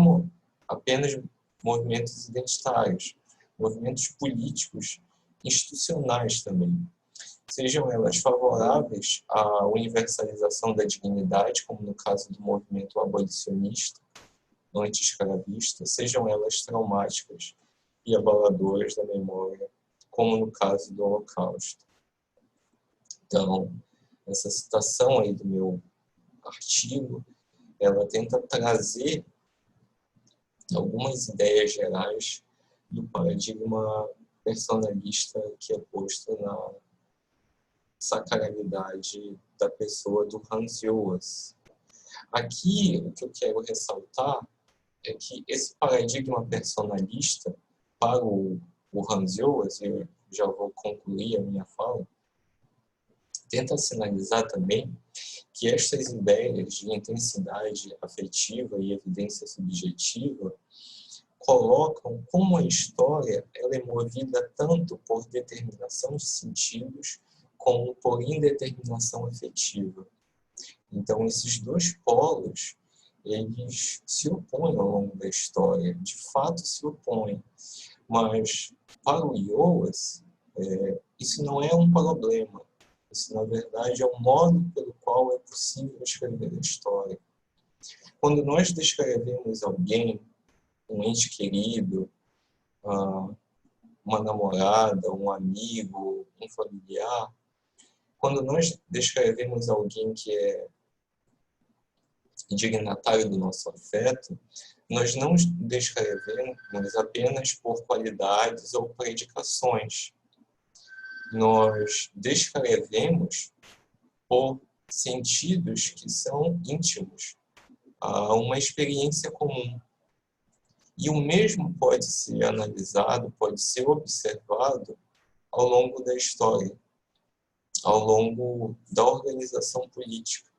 apenas movimentos identitários, movimentos políticos, institucionais também. Sejam elas favoráveis à universalização da dignidade, como no caso do movimento abolicionista, anti-escravista, sejam elas traumáticas e abaladoras da memória, como no caso do Holocausto. Então, essa citação aí do meu artigo, ela tenta trazer algumas ideias gerais do paradigma personalista que é posto na sacralidade da pessoa do Hans Joas. Aqui, o que eu quero ressaltar é que esse paradigma personalista, para o Hans Joas, eu já vou concluir a minha fala, tenta sinalizar também que estas ideias de intensidade afetiva e evidência subjetiva colocam como a história ela é movida tanto por determinação de sentidos como por indeterminação afetiva. Então, esses dois polos, eles se opõem ao longo da história, de fato se opõem. Mas, para o Joas, isso não é um problema. Isso, na verdade, é um modo pelo qual é possível escrever a história. Quando nós descrevemos alguém, um ente querido, uma namorada, um amigo, um familiar, quando nós descrevemos alguém que é dignatário do nosso afeto, nós não descrevemos apenas por qualidades ou predicações. Nós descrevemos por sentidos que são íntimos, a uma experiência comum. E o mesmo pode ser analisado, pode ser observado ao longo da história, ao longo da organização política.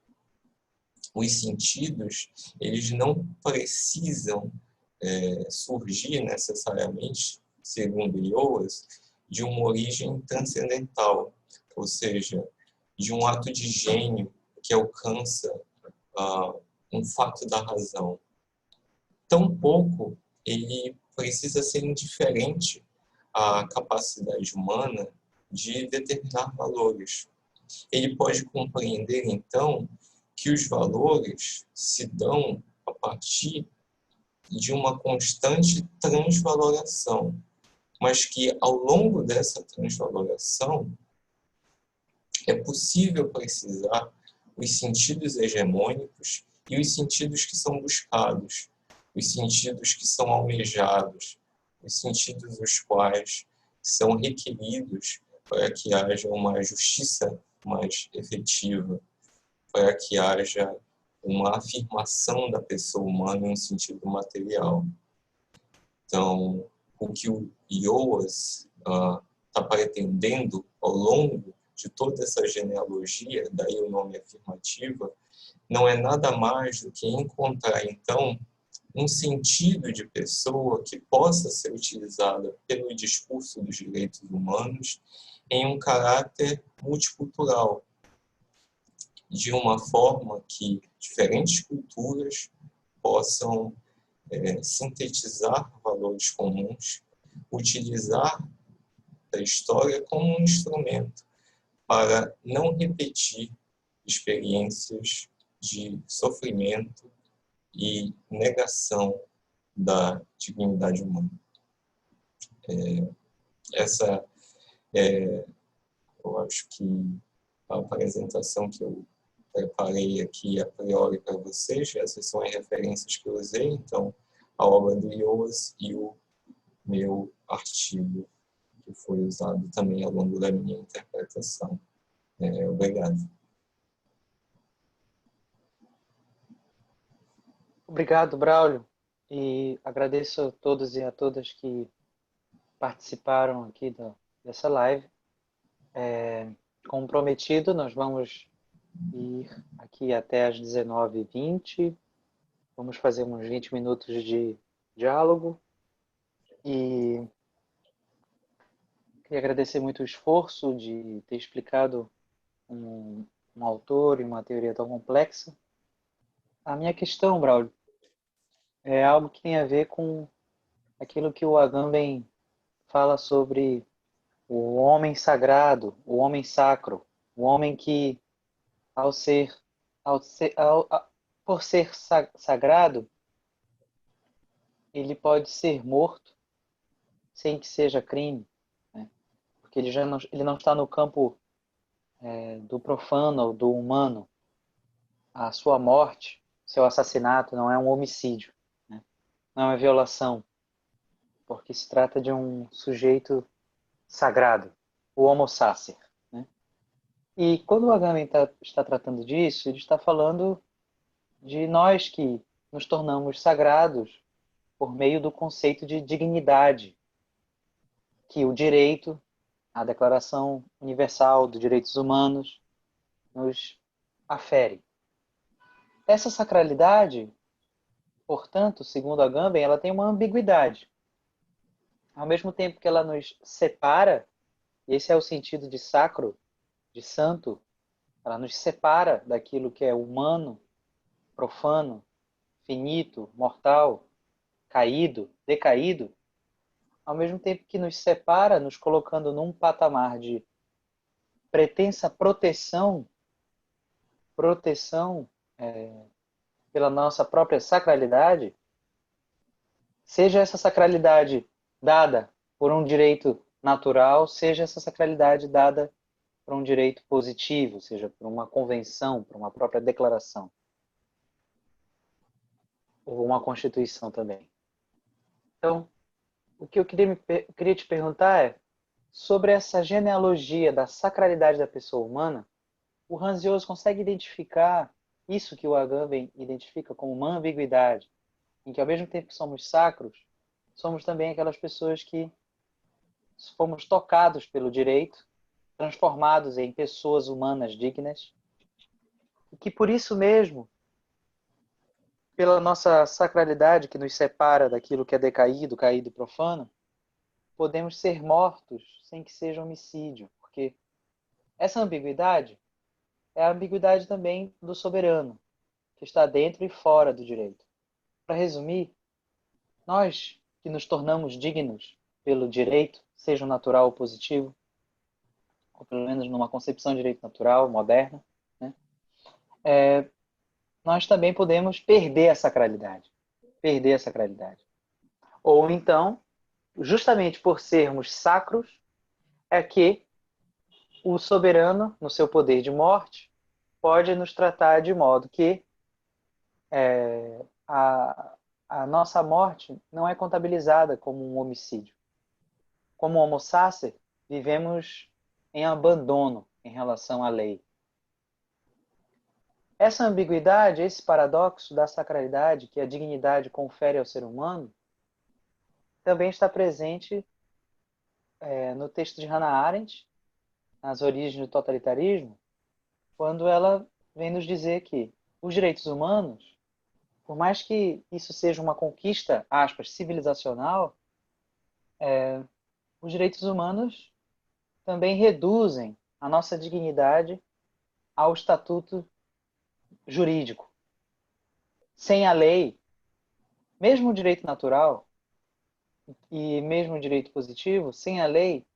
Os sentidos, eles não precisam surgir necessariamente, segundo Joas, de uma origem transcendental, ou seja, de um ato de gênio que alcança um fato da razão. Tampouco ele precisa ser indiferente à capacidade humana de determinar valores. Ele pode compreender, então, que os valores se dão a partir de uma constante transvaloração, mas que, ao longo dessa transvaloração, É possível precisar os sentidos hegemônicos e os sentidos que são buscados, os sentidos que são almejados, os sentidos os quais são requeridos para que haja uma justiça mais efetiva, para que haja uma afirmação da pessoa humana em um sentido material. Então, o que o IOAS está pretendendo ao longo de toda essa genealogia, daí o nome afirmativa, não é nada mais do que encontrar, então, um sentido de pessoa que possa ser utilizada pelo discurso dos direitos humanos em um caráter multicultural, de uma forma que diferentes culturas possam sintetizar valores comuns, utilizar a história como um instrumento para não repetir experiências de sofrimento e negação da dignidade humana. Essa é, eu acho que a apresentação que eu preparei aqui a priori para vocês, essas são as referências que eu usei, então a obra do IOAS e o meu artigo que foi usado também ao longo da minha interpretação. Obrigado. Obrigado, Braulio, e agradeço a todos e a todas que participaram aqui dessa live. Como prometido, nós vamos ir aqui até às 19h20. Vamos fazer uns 20 minutos de diálogo. E queria agradecer muito o esforço de ter explicado um autor e uma teoria tão complexa. A minha questão, Braulio, é algo que tem a ver com aquilo que o Agamben fala sobre o homem sagrado, o homem sacro, o homem que, por ser sagrado, ele pode ser morto sem que seja crime, né? Porque ele não está no campo do profano ou do humano. A sua morte, seu assassinato não é um homicídio, né? Não é uma violação, porque se trata de um sujeito sagrado, o Homo sacer, né? E quando o Agamben está tratando disso, ele está falando de nós que nos tornamos sagrados por meio do conceito de dignidade, que o direito, a Declaração Universal dos Direitos Humanos, nos afere. Essa sacralidade, portanto, segundo Agamben, ela tem uma ambiguidade. Ao mesmo tempo que ela nos separa, e esse é o sentido de sacro, de santo, ela nos separa daquilo que é humano, profano, finito, mortal, caído, decaído, ao mesmo tempo que nos separa, nos colocando num patamar de pretensa proteção pela nossa própria sacralidade, seja essa sacralidade dada por um direito natural, seja essa sacralidade dada por um direito positivo, seja por uma convenção, por uma própria declaração, ou uma constituição também. Então, o que eu queria te perguntar é, sobre essa genealogia da sacralidade da pessoa humana, o Hans Joas consegue identificar isso que o Agamben identifica como uma ambiguidade, em que ao mesmo tempo que somos sacros, somos também aquelas pessoas que fomos tocados pelo direito, transformados em pessoas humanas dignas, e que por isso mesmo, pela nossa sacralidade que nos separa daquilo que é decaído, caído e profano, podemos ser mortos sem que seja homicídio, porque essa ambiguidade é a ambiguidade também do soberano, que está dentro e fora do direito. Para resumir, nós que nos tornamos dignos pelo direito, seja natural ou positivo, ou pelo menos numa concepção de direito natural, moderna, né? Nós também podemos perder a sacralidade. Perder a sacralidade. Ou então, justamente por sermos sacros, é que o soberano, no seu poder de morte, pode nos tratar de modo que a nossa morte não é contabilizada como um homicídio. Como homo sacer, vivemos em abandono em relação à lei. Essa ambiguidade, esse paradoxo da sacralidade que a dignidade confere ao ser humano, também está presente no texto de Hannah Arendt, nas origens do totalitarismo, quando ela vem nos dizer que os direitos humanos, por mais que isso seja uma conquista, aspas, civilizacional, os direitos humanos também reduzem a nossa dignidade ao estatuto jurídico. Sem a lei, mesmo o direito natural e mesmo o direito positivo, sem a lei,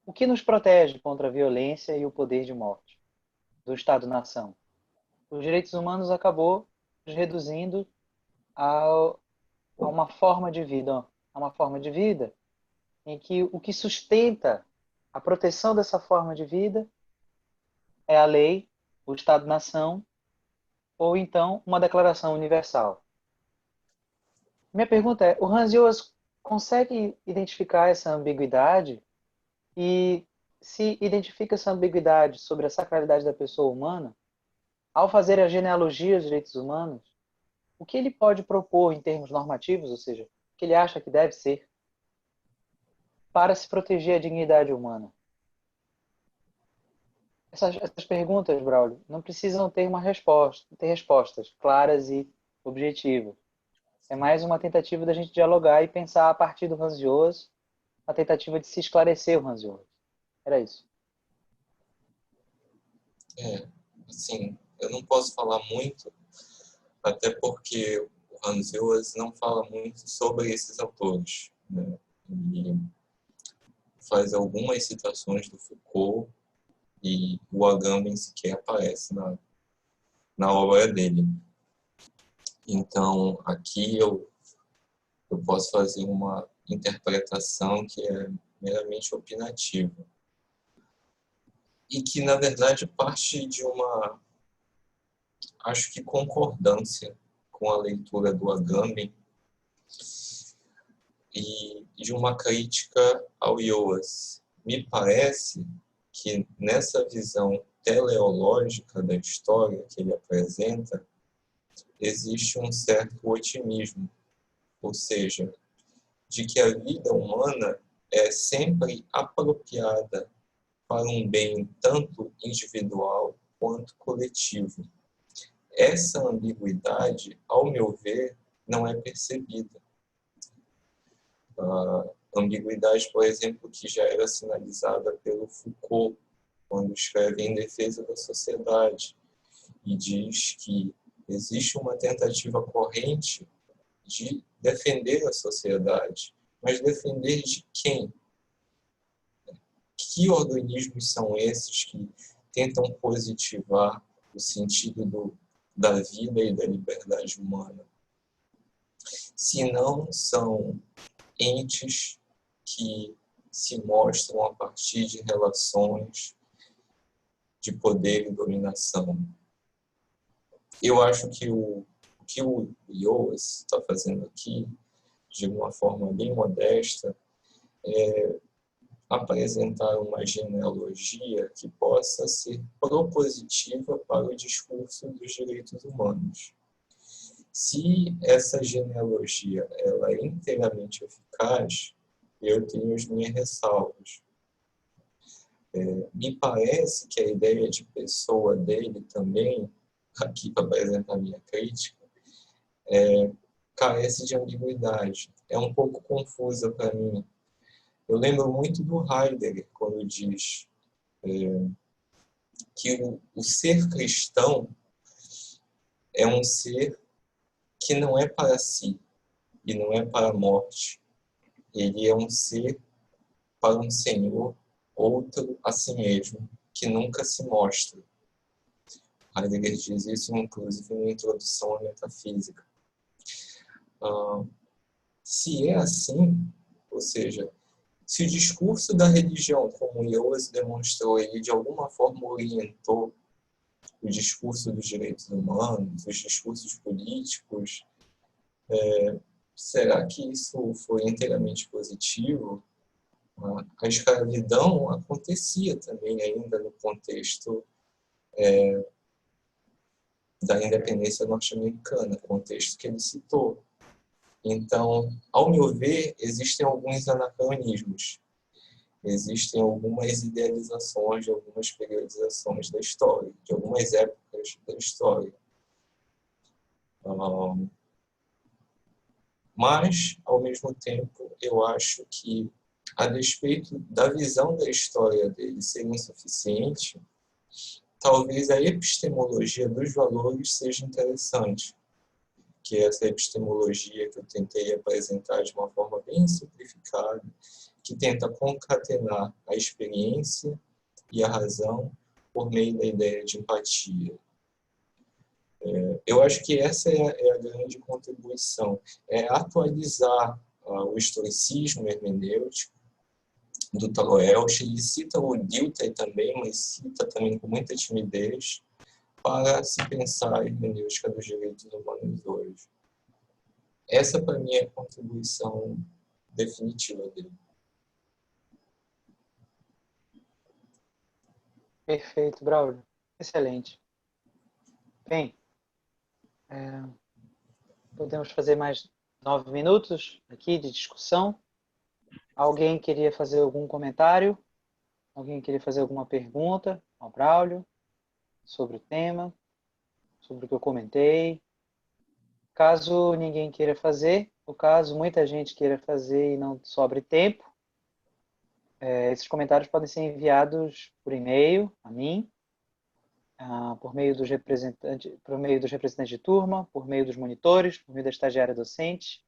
o que nos protege contra a violência e o poder de morte do Estado-nação? Os direitos humanos acabou nos reduzindo a uma forma de vida, em que o que sustenta a proteção dessa forma de vida é a lei, o Estado-nação, ou então uma declaração universal. Minha pergunta é, o Hans Joas consegue identificar essa ambiguidade? E se identifica essa ambiguidade sobre a sacralidade da pessoa humana, ao fazer a genealogia dos direitos humanos, o que ele pode propor em termos normativos, ou seja, o que ele acha que deve ser, para se proteger a dignidade humana? Essas perguntas, Braulio, não precisam ter ter respostas claras e objetivas. É mais uma tentativa da gente dialogar e pensar a partir do Hans Joas, a tentativa de se esclarecer o Hans Joas. Era isso. Assim, eu não posso falar muito, até porque o Hans Joas não fala muito sobre esses autores, né? Ele faz algumas citações do Foucault e o Agamben sequer aparece na obra dele. Então, aqui eu posso fazer uma interpretação que é meramente opinativa e que, na verdade, parte de uma, acho que, concordância com a leitura do Agamben e de uma crítica ao Joas. Me parece que nessa visão teleológica da história que ele apresenta, existe um certo otimismo, ou seja, de que a vida humana é sempre apropriada para um bem tanto individual quanto coletivo. Essa ambiguidade, ao meu ver, não é percebida. A ambiguidade, por exemplo, que já era sinalizada pelo Foucault, quando escreve Em Defesa da Sociedade, e diz que existe uma tentativa corrente de defender a sociedade, mas defender de quem? Que organismos são esses que tentam positivar o sentido da vida e da liberdade humana? Se não são entes que se mostram a partir de relações de poder e dominação. Eu acho que o que o Joas está fazendo aqui, de uma forma bem modesta, é apresentar uma genealogia que possa ser propositiva para o discurso dos direitos humanos. Se essa genealogia ela é inteiramente eficaz, eu tenho as minhas ressalvas. Me parece que a ideia de pessoa dele também, aqui para apresentar a minha crítica, carece de ambiguidade. É um pouco confusa para mim. Eu lembro muito do Heidegger, quando diz que o ser cristão é um ser que não é para si e não é para a morte. Ele é um ser para um Senhor, outro a si mesmo, que nunca se mostra. Heidegger diz isso, inclusive, na introdução à metafísica. Se é assim, ou seja, Se o discurso da religião, como Iose demonstrou, ele de alguma forma orientou o discurso dos direitos humanos, os discursos políticos, será que isso foi inteiramente positivo? A escravidão acontecia também ainda no contexto da independência norte-americana, contexto que ele citou. Então, ao meu ver, existem alguns anacronismos, existem algumas idealizações de algumas periodizações da história, de algumas épocas da história. Mas, ao mesmo tempo, eu acho que, a despeito da visão da história dele ser insuficiente, talvez a epistemologia dos valores seja interessante, que é essa epistemologia que eu tentei apresentar de uma forma bem simplificada, que tenta concatenar a experiência e a razão por meio da ideia de empatia. Eu acho que essa é a grande contribuição, é atualizar o historicismo hermenêutico do Toloelch. Ele cita o Dilthey também, mas cita também com muita timidez, para se pensar a hermenêutica dos direitos humanos hoje. Essa, para mim, é a contribuição definitiva dele. Perfeito, Braulio. Excelente. Bem, podemos fazer mais 9 minutos aqui de discussão. Alguém queria fazer algum comentário? Alguém queria fazer alguma pergunta ao Braulio sobre o tema, sobre o que eu comentei? Caso ninguém queira fazer, ou caso muita gente queira fazer e não sobre tempo, esses comentários podem ser enviados por e-mail a mim, por meio dos representantes de turma, por meio dos monitores, por meio da estagiária docente.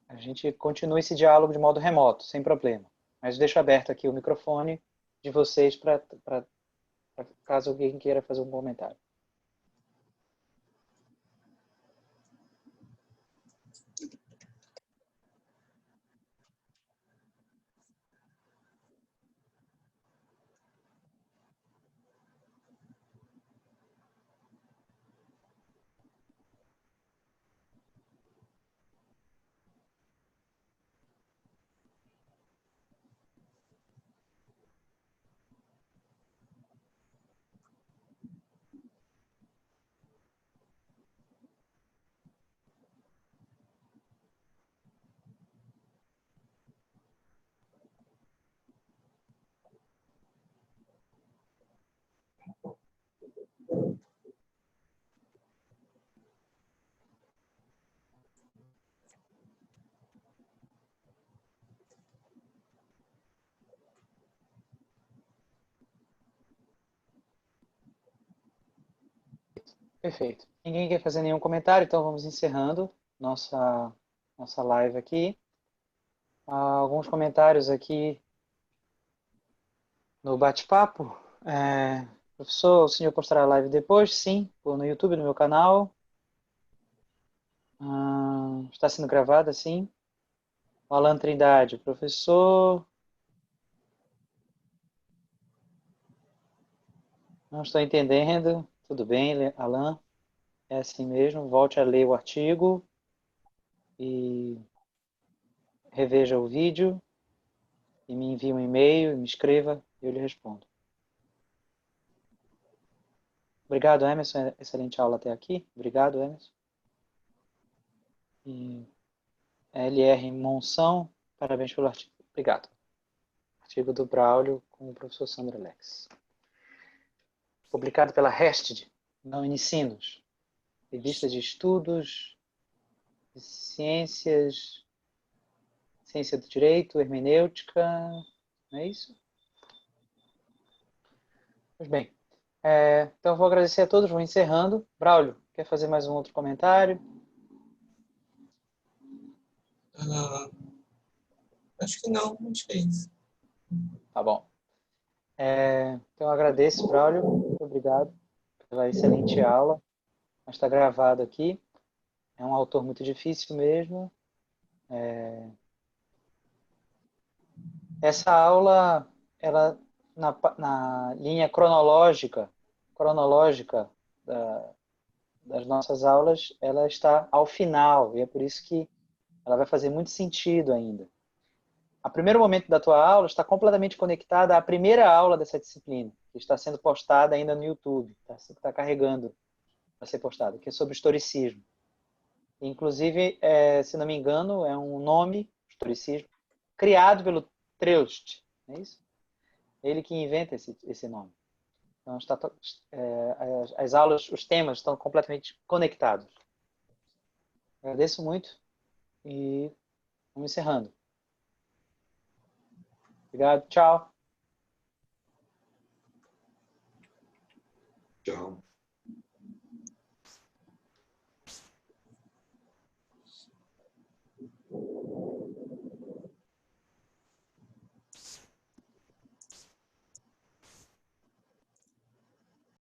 A gente continua esse diálogo de modo remoto, sem problema. Mas deixo aberto aqui o microfone de vocês para caso alguém queira fazer um comentário. Perfeito. Ninguém quer fazer nenhum comentário, então vamos encerrando nossa live aqui. Alguns comentários aqui no bate-papo. Professor, o senhor postará a live depois? Sim, no YouTube, no meu canal. Está sendo gravada, sim. O Alan Trindade, professor. Não estou entendendo. Tudo bem, Alan. É assim mesmo. Volte a ler o artigo e reveja o vídeo e me envie um e-mail, me escreva e eu lhe respondo. Obrigado, Emerson. Excelente aula até aqui. Obrigado, Emerson. E LR Monção, parabéns pelo artigo. Obrigado. Artigo do Braulio com o professor Sandro Alex. Publicado pela RESTD, não Unicinos. Revista de Estudos de Ciências, Ciência do Direito, Hermenêutica, não é isso? Pois bem. Então, eu vou agradecer a todos, vou encerrando. Braulio, quer fazer mais um outro comentário? Acho que não, acho que é isso. Tá bom. Então, eu agradeço, Braulio. Muito obrigado pela excelente aula. Mas está gravado aqui. É um autor muito difícil mesmo. Essa aula, ela, na linha cronológica das nossas aulas, ela está ao final, e é por isso que ela vai fazer muito sentido ainda. O primeiro momento da tua aula está completamente conectada à primeira aula dessa disciplina, que está sendo postada ainda no YouTube, está carregando para ser postada, que é sobre historicismo. Inclusive, se não me engano, é um nome, historicismo, criado pelo Treust, é isso? Ele que inventa esse nome. Então, as aulas, os temas estão completamente conectados. Agradeço muito e vamos encerrando. Obrigado, tchau. Tchau.